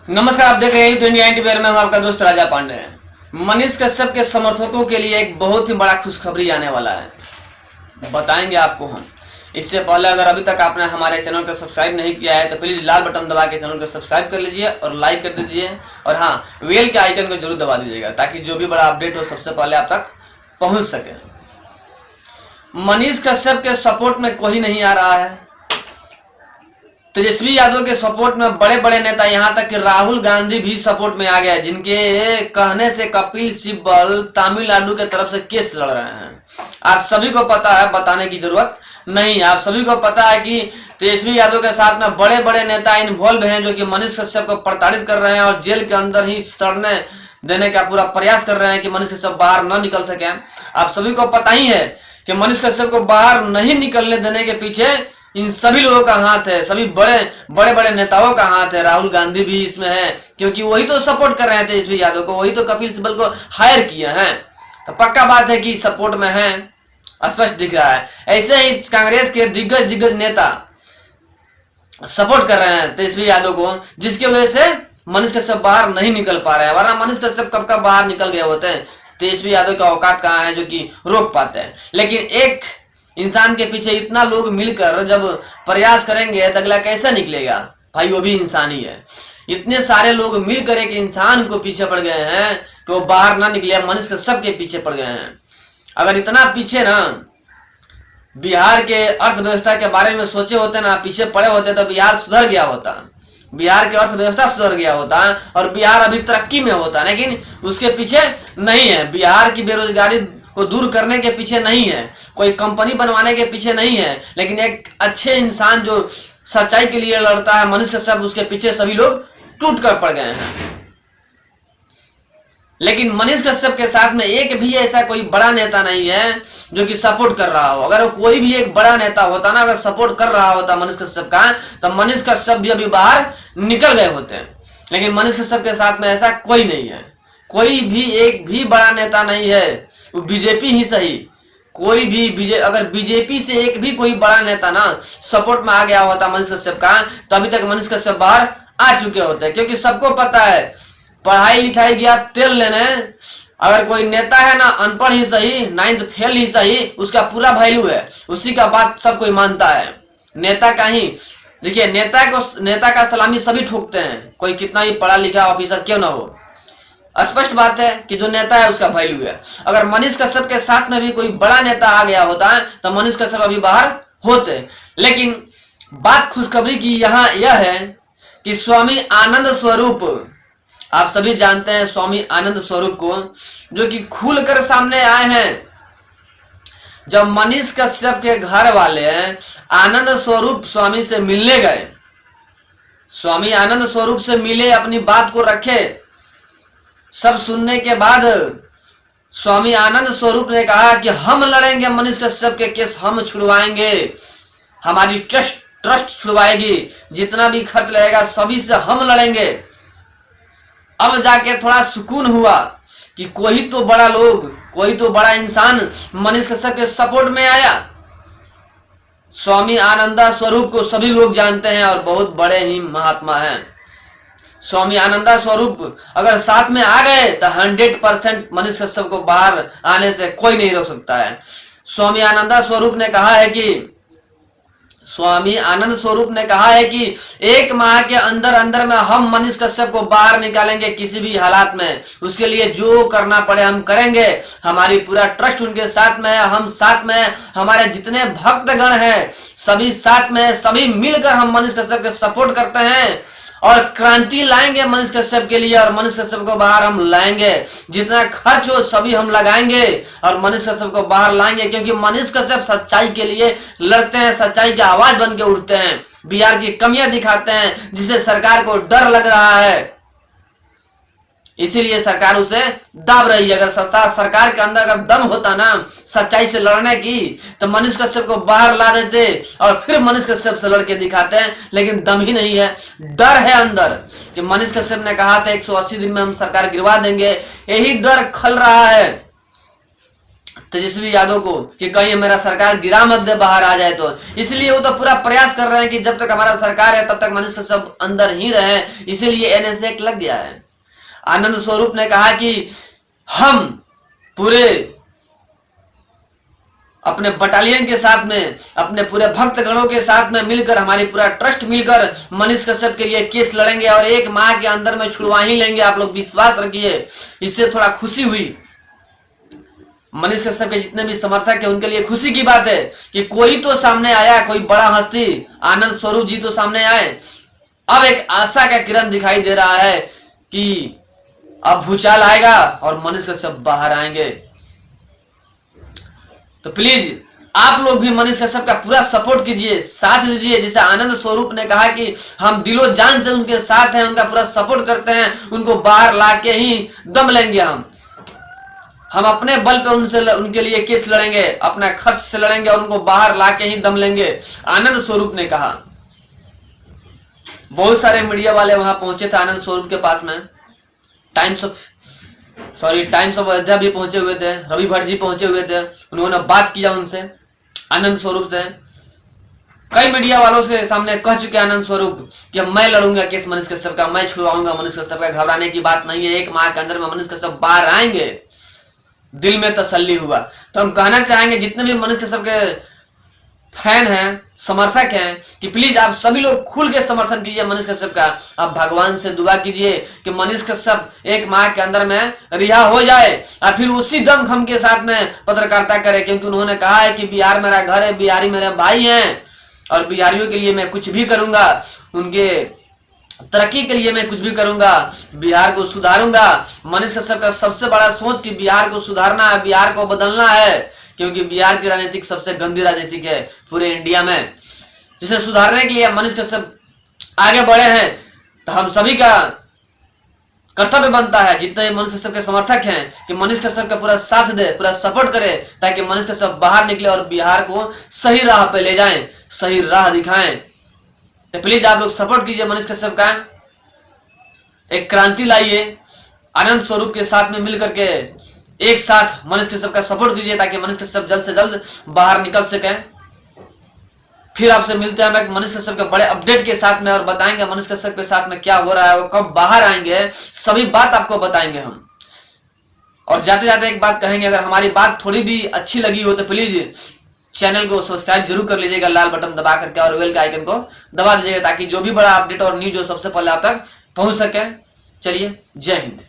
नमस्कार, आप देख रहे हैं इंडिया एंटीवेयर में हूं आपका दोस्त राजा पांडे। मनीष कश्यप के समर्थकों के लिए एक बहुत ही बड़ा खुशखबरी आने वाला है, बताएंगे आपको हम। इससे पहले अगर अभी तक आपने हमारे चैनल को सब्सक्राइब नहीं किया है तो प्लीज लाल बटन दबा के चैनल को सब्सक्राइब कर लीजिए और लाइक कर दीजिए, और हाँ, बेल के आइकन को जरूर दबा दीजिएगा ताकि जो भी बड़ा अपडेट हो सबसे पहले आप तक पहुंच सके। मनीष कश्यप के सपोर्ट में कोई नहीं आ रहा है। तेजस्वी यादव के सपोर्ट में बड़े बड़े नेता, यहां तक कि राहुल गांधी भी सपोर्ट में आ गए, जिनके कहने से कपिल सिब्बल तमिलनाडु के तरफ से केस लड़ रहे हैं। आप सभी को पता है, बताने की जरूरत नहीं, आप सभी को पता है कि तेजस्वी यादव के साथ में बड़े बड़े नेता इन्वॉल्व हैं जो कि मनीष कश्यप को प्रताड़ित कर रहे हैं और जेल के अंदर ही सड़ने देने का पूरा प्रयास कर रहे हैं कि मनीष कश्यप बाहर न निकल सके। आप सभी को पता ही है कि मनीष कश्यप को बाहर नहीं निकलने देने के पीछे इन सभी लोगों का हाथ है, सभी बड़े नेताओं का हाथ है। राहुल गांधी भी इसमें है, क्योंकि वही तो सपोर्ट कर रहे हैं तेजस्वी यादव को, वही तो कपिल सिब्बल को हायर किए हैं। तो पक्का बात है कि सपोर्ट में है, स्पष्ट दिख रहा है। ऐसे ही कांग्रेस के दिग्गज नेता सपोर्ट कर रहे हैं तेजस्वी यादव को, जिसकी वजह से मनीष कश्यप बाहर नहीं निकल पा रहे हैं। वरना मनीष कश्यप कब का बाहर निकल गए होते हैं। तेजस्वी यादव का औकात कहाँ है जो कि रोक पाते हैं। लेकिन एक इंसान के पीछे इतना लोग मिलकर जब प्रयास करेंगे तो अगला कैसे निकलेगा भाई, वो भी इंसान ही है। इतने सारे लोग मिलकर एक इंसान को पीछे पड़ गए हैं कि वो बाहर ना निकले, मनीष कश्यप के पीछे पड़ गए हैं। अगर इतना पीछे ना बिहार के अर्थव्यवस्था के बारे में सोचे होते ना, पीछे पड़े होते तो बिहार सुधर गया होता, बिहार की अर्थव्यवस्था सुधर गया होता और बिहार अभी तरक्की में होता। लेकिन उसके पीछे नहीं है, बिहार की बेरोजगारी को दूर करने के पीछे नहीं है, कोई कंपनी बनवाने के पीछे नहीं है, लेकिन एक अच्छे इंसान जो सच्चाई के लिए लड़ता है मनीष कश्यप, उसके पीछे सभी लोग टूट कर पड़ गए हैं। लेकिन मनीष कश्यप के साथ में एक भी ऐसा कोई बड़ा नेता नहीं है जो कि सपोर्ट कर रहा हो। अगर कोई भी एक बड़ा नेता होता ना, अगर सपोर्ट कर रहा होता मनीष कश्यप का, तो मनीष कश्यप भी अभी बाहर निकल गए होते। लेकिन मनीष कश्यप के साथ में ऐसा कोई नहीं है, कोई भी एक भी बड़ा नेता नहीं है। वो बीजेपी ही सही, कोई भी अगर बीजेपी से एक भी कोई बड़ा नेता ना सपोर्ट में आ गया होता मनीष कश्यप का, तो अभी तक मनीष कश्यप बाहर आ चुके होते। क्योंकि सबको पता है, पढ़ाई लिखाई गया तेल लेने, अगर कोई नेता है ना अनपढ़ ही सही, 9th फेल ही सही, उसका पूरा वैल्यू है, उसी का बात सब कोई मानता है। नेता का ही देखिए, नेता का सलामी सभी ठोकते हैं, कोई कितना ही पढ़ा लिखा ऑफिसर क्यों ना हो। स्पष्ट बात है कि जो नेता है उसका वैल्यू है। अगर मनीष कश्यप के साथ में भी कोई बड़ा नेता आ गया होता तो मनीष कश्यप अभी बाहर होते। लेकिन बात खुशखबरी की यहाँ यह है कि स्वामी आनंद स्वरूप, आप सभी जानते हैं स्वामी आनंद स्वरूप को, जो कि खुलकर सामने आए हैं। जब मनीष कश्यप के घर वाले आनंद स्वरूप स्वामी से मिलने गए, स्वामी आनंद स्वरूप से मिले, अपनी बात को रखे, सब सुनने के बाद स्वामी आनंद स्वरूप ने कहा कि हम लड़ेंगे मनीष कश्यप के केस, हम छुड़वाएंगे, हमारी ट्रस्ट छुड़वाएगी, जितना भी खर्च लगेगा सभी से हम लड़ेंगे। अब जाके थोड़ा सुकून हुआ कि कोई तो बड़ा लोग, कोई तो बड़ा इंसान मनीष कश्यप के सपोर्ट में आया। स्वामी आनंदा स्वरूप को सभी लोग जानते हैं और बहुत बड़े ही महात्मा हैं। स्वामी आनंदा स्वरूप अगर साथ में आ गए तो 100% मनीष कश्यप को बाहर आने से कोई नहीं रोक सकता है। स्वामी आनंदा स्वरूप ने कहा है कि स्वामी आनंद स्वरूप ने कहा है कि 1 माह के अंदर में हम मनीष कश्यप को बाहर निकालेंगे किसी भी हालात में। उसके लिए जो करना पड़े हम करेंगे, हमारी पूरा ट्रस्ट उनके साथ में है, हम साथ में है, हमारे जितने भक्तगण हैं सभी साथ में, सभी मिलकर हम मनीष कश्यप के सपोर्ट करते हैं और क्रांति लाएंगे मनीष कश्यप के लिए, और मनीष कश्यप को बाहर हम लाएंगे, जितना खर्च हो सभी हम लगाएंगे और मनीष कश्यप को बाहर लाएंगे। क्योंकि मनीष कश्यप सच्चाई के लिए लड़ते हैं, सच्चाई की आवाज बन के उठते हैं, बिहार की कमियां दिखाते हैं जिससे सरकार को डर लग रहा है, इसीलिए सरकार उसे दाब रही है। अगर सरकार के अंदर अगर दम होता ना सच्चाई से लड़ने की, तो मनीष कश्यप को बाहर ला देते और फिर मनीष कश्यप से लड़के दिखाते हैं। लेकिन दम ही नहीं है, डर है अंदर कि मनीष कश्यप ने कहा था 180 दिन में हम सरकार गिरवा देंगे, यही डर खल रहा है। तेजस्वी यादव को कि कहीं मेरा सरकार गिरा मत दे, बाहर आ जाए तो। इसलिए वो तो पूरा प्रयास कर रहे हैं कि जब तक हमारा सरकार है तब तक मनीष कश्यप अंदर ही रहे, इसीलिए एनएसए एक्ट लग गया है। आनंद स्वरूप ने कहा कि हम पूरे अपने बटालियन के साथ में, अपने पूरे भक्तगणों के साथ में मिलकर, हमारी पूरा ट्रस्ट मिलकर मनीष कश्यप के लिए केस लड़ेंगे और 1 माह के अंदर में छुड़वा ही लेंगे, आप लोग विश्वास रखिए। इससे थोड़ा खुशी हुई, मनीष कश्यप के जितने भी समर्थक है उनके लिए खुशी की बात है कि कोई तो सामने आया, कोई बड़ा हस्ती, आनंद स्वरूप जी तो सामने आए। अब एक आशा का किरण दिखाई दे रहा है कि अब भूचाल आएगा और मनीष कश्यप बाहर आएंगे। तो प्लीज आप लोग भी मनीष कश्यप का पूरा सपोर्ट कीजिए, साथ दीजिए। जैसे आनंद स्वरूप ने कहा कि हम दिलो जान से उनके साथ हैं, उनका पूरा सपोर्ट करते हैं, उनको बाहर लाके ही दम लेंगे। हम अपने बल पे उनके लिए केस लड़ेंगे, अपना खर्च से लड़ेंगे और उनको बाहर लाके ही दम लेंगे, आनंद स्वरूप ने कहा। बहुत सारे मीडिया वाले वहां पहुंचे थे आनंद स्वरूप के पास में। टाइम्स ऑफ अयोध्या भी पहुंचे हुए थे, रवि भट्ट जी पहुंचे हुए थे, उन्होंने बात किया उनसे, आनंद स्वरूप से। कई मीडिया वालों से सामने कह चुके आनंद स्वरूप कि मैं लड़ूंगा केस मनीष कश्यप का, मैं छुड़वाऊंगा मनीष कश्यप का, घबराने की बात नहीं है, 1 माह के अंदर में मनीष कश्यप बाहर आएंगे। दिल में तसल्ली हुआ। तो हम कहना चाहेंगे जितने भी मनीष कश्यप के फैन हैं, समर्थक हैं, कि प्लीज आप सभी लोग खुल के समर्थन कीजिए मनीष कश्यप का। आप भगवान से दुआ कीजिए कि मनीष कश्यप 1 माह के अंदर में रिहा हो जाए और फिर उसी दमखम के साथ में पत्रकारिता करे, क्योंकि उन्होंने कहा है कि बिहार मेरा घर है, बिहारी मेरे भाई हैं और बिहारियों के लिए मैं कुछ भी करूंगा, उनके तरक्की के लिए मैं कुछ भी करूंगा, बिहार को सुधारूंगा। मनीष कश्यप का सबसे बड़ा सोच कि बिहार को सुधारना है, बिहार को बदलना है, क्योंकि बिहार की राजनीतिक सबसे गंदी राजनीतिक है पूरे इंडिया में, जिसे सुधारने के लिए मनीष कश्यप आगे बढ़े हैं। तो हम सभी का कर्तव्य बनता है, जितने मनीष कश्यप के समर्थक हैं, कि मनीष कश्यप का पूरा साथ दे, पूरा सपोर्ट करे, ताकि मनीष कश्यप बाहर निकले और बिहार को सही राह पे ले जाएं, सही राह दिखाएं। तो प्लीज आप लोग सपोर्ट कीजिए मनीष कश्यप का, एक क्रांति लाइए, आनंद स्वरूप के साथ में मिलकर के एक साथ मनीष कश्यप का सपोर्ट कीजिए, ताकि मनीष कश्यप जल्द से जल्द बाहर निकल सके। फिर आपसे मिलते हैं हम मनीष कश्यप के बड़े अपडेट के साथ में और बताएंगे मनीष कश्यप के साथ में क्या हो रहा है, वो कब बाहर आएंगे, सभी बात आपको बताएंगे हम। और जाते जाते एक बात कहेंगे, अगर हमारी बात थोड़ी भी अच्छी लगी हो तो प्लीज चैनल को सब्सक्राइब जरूर कर लीजिएगा, लाल बटन दबा करके, और बेल के आइकन को दबा दीजिएगा, ताकि जो भी बड़ा अपडेट और न्यूज हो सबसे पहले आप तक पहुंच सके। चलिए, जय हिंद।